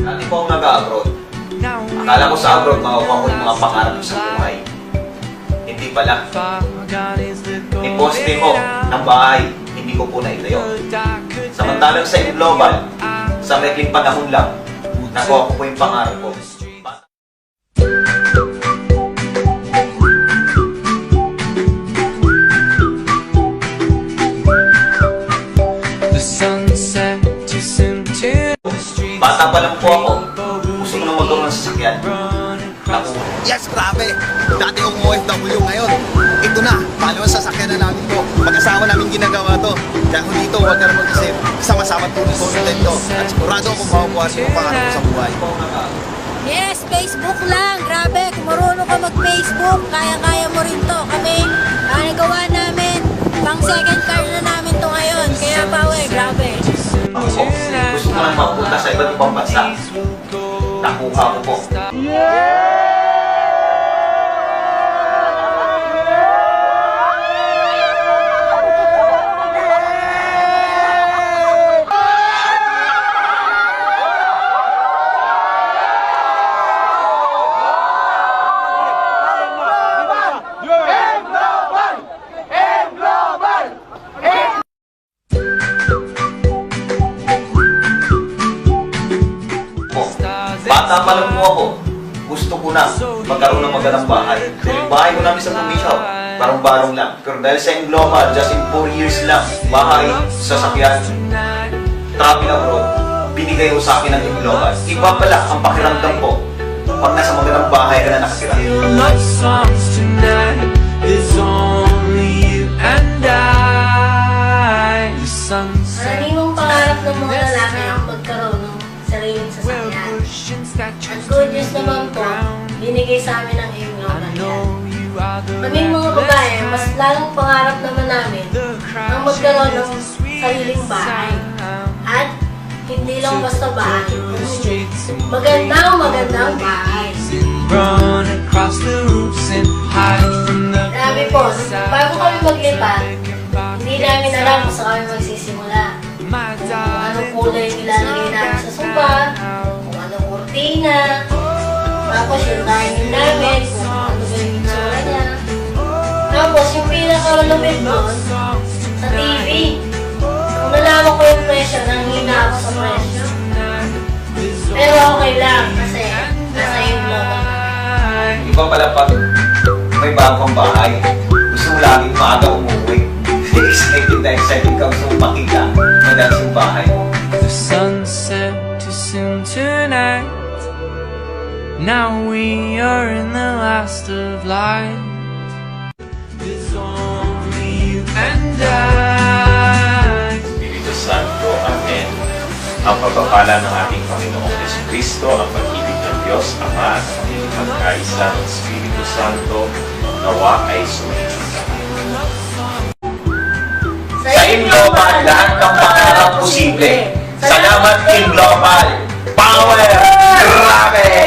Dati po ako nag-abroad. Akala ko sa abroad makukuha ko yung mga pangarap ko sa buhay. Hindi pala. Iposte ko ng bahay, hindi ko po naitayo. Samantalang sa global, sa maikling panahon lang, nakuha ko po yung pangarap ko. Bata pa lang po ako. Gusto ko na magkaroon ng sasakyan. Naku. Yes, grabe! Dati yung OFW ngayon. Ito na, pangalawang sasakyan na namin to. Mag-asawa namin ginagawa to. Kaya kung dito, huwag ka na mag-isip. Kasama-sama tulong ko ulit to. At sigurado akong makukuha sa pangarap ko sa buhay. Yes, Facebook lang. Grabe, kung marunong ka mag-Facebook, kaya-kaya mo rin to. Kami, nagawa namin, pang second car na namin to ngayon. Kaya power, grabe. Ako po, gusto ko lang mapunta sa iba't ibang bansa. Nakuha ko po. Bata pa lang po ako, gusto ko na magkaroon ng magandang bahay. Dahil yung bahay ko namin sa probinsya, barong-barong lang. Pero dahil sa Global, just in 4 years lang, bahay, sasakyan, travel abroad, binigay ko sa akin ng Global. Iba pala ang pakiramdam ko pag nasa magandang bahay ka na nakatira. Maraming pangarap ng mga lalaki ang magkaroon ng sariling sasakyan. Ang good news naman po, binigay sa amin ng Global yan. Kaming mga babae, mas lalong pangarap naman namin ang magkaroon ng sariling bahay. At hindi lang basta bahay, kundi magandang bahay. Grabe po, bago kami maglipat, hindi namin alam kung saan kami magsisimula. Kung anong kulay nilalagay namin sa sofa, kung anong kurtina, tapos yung timing namin, kung ano ba yung itsura niya. Tapos yung pinaka-lumit doon, sa TV. Kung nalaman ko yung presyo, nanghina ako sa presyo. Pero okay lang, kasi nasa yung global na. Iba pala pag may bagong bahay, gusto mo laging maaga umuwi. Excited ka, gusto mo makita madalas yung bahay mo. The sunset too soon tonight. Now we are in the last of light. There's only you and I. Espiritu Santo, Amen. Ang pagpapala ng ating Panginoong Jesucristo, ang pag-ibig ng Diyos, Ama, at ang pagkaisa ng Espiritu Santo, nawa ay sumainyo sa atin. Sa Global, lahat ng pangarap posible. Salamat Global! Power! Grabe!